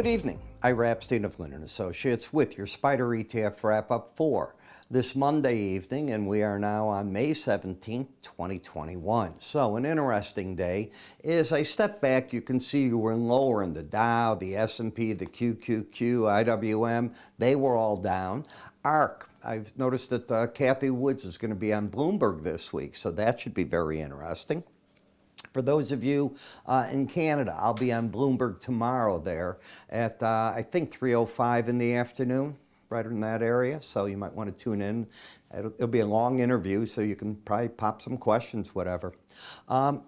Good evening. Ira Epstein of Linn & Associates with your SPDR ETF wrap-up for this Monday evening, and we are now on May 17th, 2021. So an interesting day. As I step back, you can see you were lower in the Dow, the S&P, the QQQ, IWM. They were all down. ARC, I've noticed that Kathy Woods is going to be on Bloomberg this week, so that should be very interesting. For those of you in Canada, I'll be on Bloomberg tomorrow there at, I think, 3:05 in the afternoon, right in that area. So you might want to tune in. It'll be a long interview, so you can probably pop some questions, whatever. As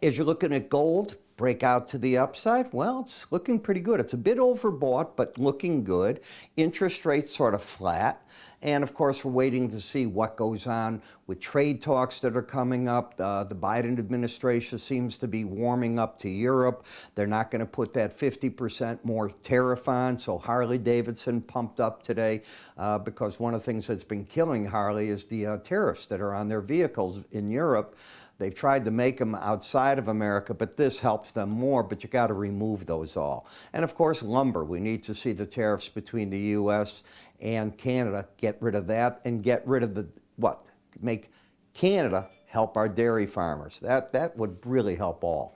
you're looking at gold, breakout to the upside, well, it's looking pretty good. It's a bit overbought, but looking good. Interest rates sort of flat. And of course, we're waiting to see what goes on with trade talks that are coming up. The Biden administration seems to be warming up to Europe. They're not going to put that 50% more tariff on. So Harley Davidson pumped up today because one of the things that's been killing Harley is the tariffs that are on their vehicles in Europe. They've tried to make them outside of America, but this helps them more, but you got to remove those all. And of course, lumber. We need to see the tariffs between the U.S. and Canada, get rid of that and get rid of the, what? Make Canada help our dairy farmers. That would really help all.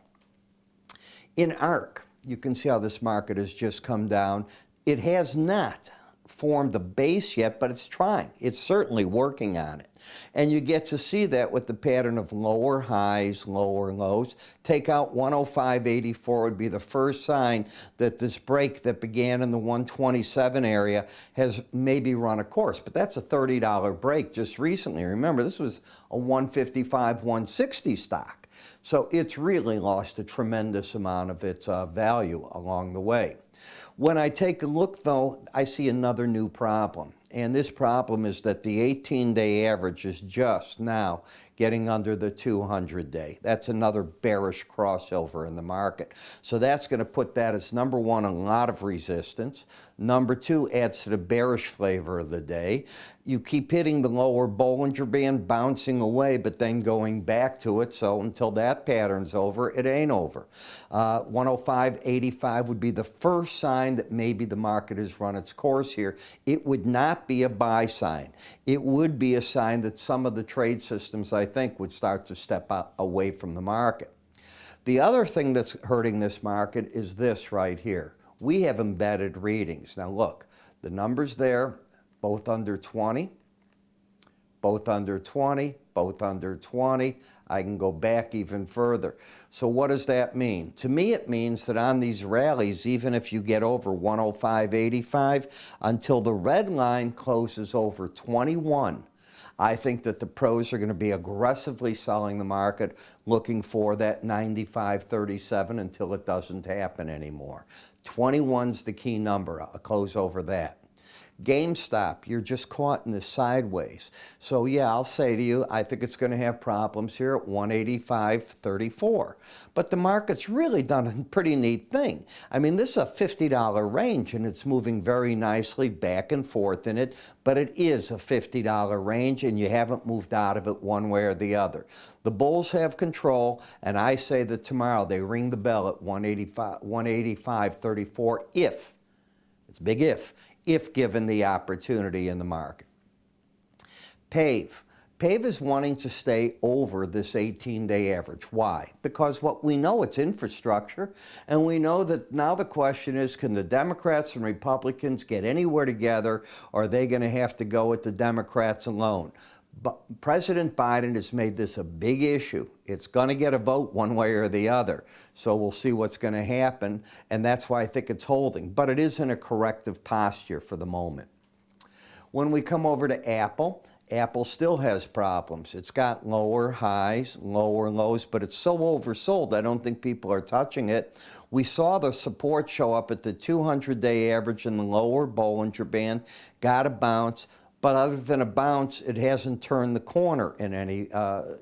In ARC, you can see how this market has just come down. It has not formed the base yet, but it's trying. It's certainly working on it. And you get to see that with the pattern of lower highs, lower lows. Take out 105.84 would be the first sign that this break that began in the 127 area has maybe run a course. But that's a $30 break just recently. Remember, this was a 155, 160 stock. So it's really lost a tremendous amount of its value along the way. When I take a look, though, I see another new problem. And this problem is that the 18-day average is just now getting under the 200-day. That's another bearish crossover in the market. So that's going to put that as number one, a lot of resistance. Number two, adds to the bearish flavor of the day. You keep hitting the lower Bollinger Band, bouncing away, but then going back to it. So until that pattern's over, it ain't over. 105.85 would be the first sign that maybe the market has run its course here. It would not be a buy sign. It would be a sign that some of the trade systems, I think, would start to step away from the market. The other thing that's hurting this market is this right here. We have embedded readings. Now look, the numbers there, both under 20, both under 20, both under 20. I can go back even further. So what does that mean? To me, it means that on these rallies, even if you get over 105.85, until the red line closes over 21, I think that the pros are going to be aggressively selling the market, looking for that 95.37 until it doesn't happen anymore. 21's the key number. I'll close over that. GameStop, you're just caught in this sideways. So yeah, I'll say to you, I think it's going to have problems here at 185.34. But the market's really done a pretty neat thing. I mean, this is a $50 range, and it's moving very nicely back and forth in it, but it is a $50 range, and you haven't moved out of it one way or the other. The bulls have control, and I say that tomorrow they ring the bell at 185.34 if, it's a big if given the opportunity in the market. PAVE is wanting to stay over this 18-day average. Why? Because what we know, it's infrastructure, and we know that now the question is, can the Democrats and Republicans get anywhere together, or are they going to have to go with the Democrats alone? But President Biden has made this a big issue. It's going to get a vote one way or the other. So we'll see what's going to happen, and that's why I think it's holding. But it is in a corrective posture for the moment. When we come over to Apple, Apple still has problems. It's got lower highs, lower lows, but it's so oversold, I don't think people are touching it. We saw the support show up at the 200-day average in the lower Bollinger Band, got a bounce. But other than a bounce, it hasn't turned the corner in any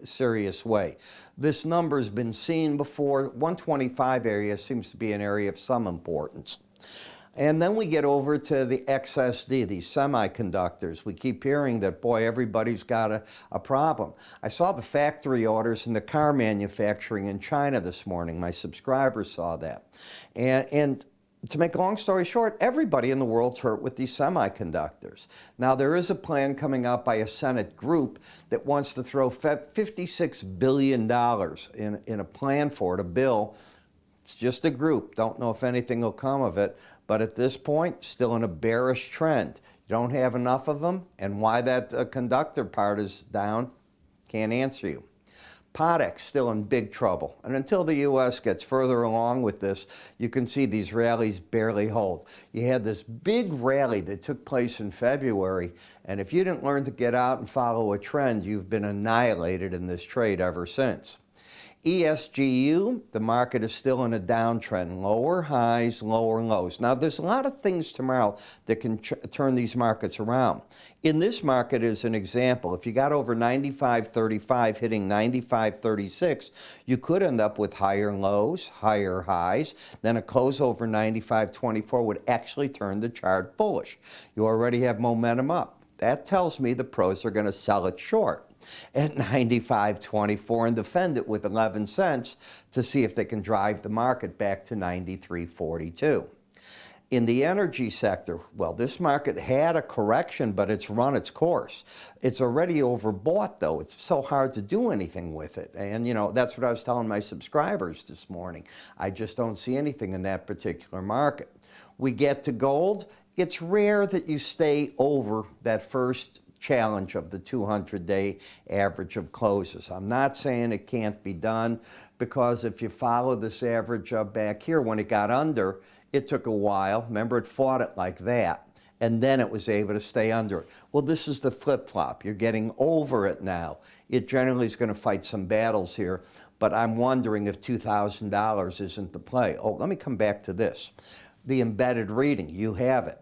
serious way. This number's been seen before. 125 area seems to be an area of some importance. And then we get over to the XSD, these semiconductors. We keep hearing that, boy, everybody's got a problem. I saw the factory orders in the car manufacturing in China this morning. My subscribers saw that. And To make a long story short, everybody in the world's hurt with these semiconductors. Now, there is a plan coming out by a Senate group that wants to throw $56 billion in a plan for it, a bill. It's just a group. Don't know if anything will come of it. But at this point, still in a bearish trend. You don't have enough of them, and why that conductor part is down, can't answer you. Potax still in big trouble, and until the U.S. gets further along with this, you can see these rallies barely hold. You had this big rally that took place in February, and if you didn't learn to get out and follow a trend, you've been annihilated in this trade ever since. ESGU, the market is still in a downtrend, lower highs, lower lows. Now, there's a lot of things tomorrow that can turn these markets around. In this market, as an example, if you got over 95.35 hitting 95.36, you could end up with higher lows, higher highs. Then a close over 95.24 would actually turn the chart bullish. You already have momentum up. That tells me the pros are going to sell it short at 95.24 and defend it with 11 cents to see if they can drive the market back to 93.42. In the energy sector, well, this market had a correction, but it's run its course. It's already overbought, though. It's so hard to do anything with it. And, you know, that's what I was telling my subscribers this morning. I just don't see anything in that particular market. We get to gold. It's rare that you stay over that first challenge of the 200-day average of closes. I'm not saying it can't be done, because if you follow this average up back here, when it got under, it took a while. Remember, it fought it like that, and then it was able to stay under it. Well, this is the flip-flop. You're getting over it now. It generally is going to fight some battles here, but I'm wondering if $2,000 isn't the play. Oh, let me come back to this. The embedded reading, you have it.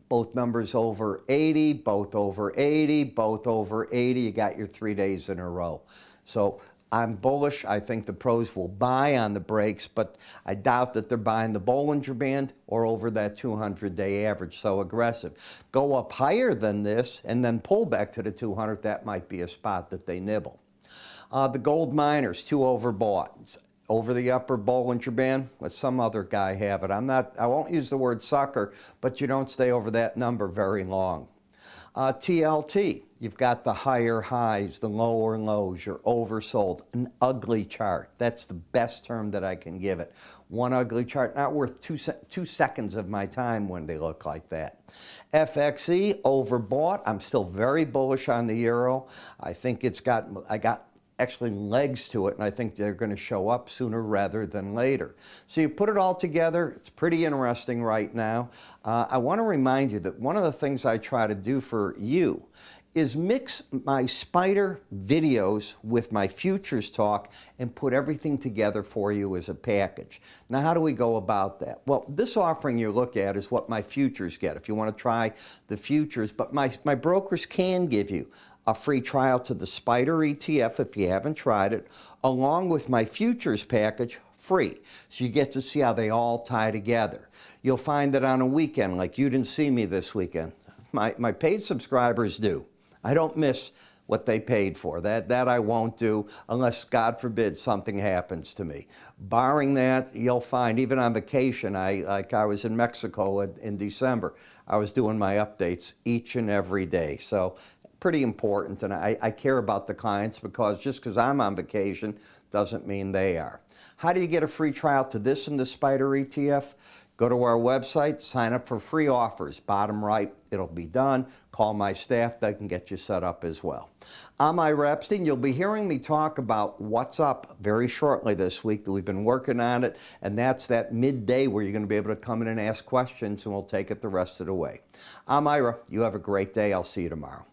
Both numbers over 80, both over 80, both over 80. You got your 3 days in a row. So I'm bullish. I think the pros will buy on the breaks, but I doubt that they're buying the Bollinger Band or over that 200-day average, so aggressive. Go up higher than this and then pull back to the 200. That might be a spot that they nibble. The gold miners, too overbought. It's over the upper Bollinger Band, let some other guy have it. I won't use the word sucker, but you don't stay over that number very long. TLT, you've got the higher highs, the lower lows, you're oversold. An ugly chart. That's the best term that I can give it. One ugly chart, not worth 2 seconds of my time when they look like that. FXE, overbought. I'm still very bullish on the euro. I think I got actually legs to it, and I think they're going to show up sooner rather than later. So you put it all together, it's pretty interesting right now. I want to remind you that one of the things I try to do for you is mix my spider videos with my futures talk and put everything together for you as a package. Now, how do we go about that? Well, this offering you look at is what my futures get if you want to try the futures, but my brokers can give you a free trial to the Spider ETF if you haven't tried it, along with my futures package, free. So you get to see how they all tie together. You'll find that on a weekend, like you didn't see me this weekend. My paid subscribers do. I don't miss what they paid for. That I won't do unless, God forbid, something happens to me. Barring that, you'll find, even on vacation, I was in Mexico in December, I was doing my updates each and every day. So pretty important, and I care about the clients, because just because I'm on vacation doesn't mean they are. How do you get a free trial to this and the Spider ETF? Go to our website, sign up for free offers. Bottom right, it'll be done. Call my staff, they can get you set up as well. I'm Ira Epstein. You'll be hearing me talk about what's up very shortly this week. We've been working on it, and that's that midday where you're going to be able to come in and ask questions, and we'll take it the rest of the way. I'm Ira. You have a great day. I'll see you tomorrow.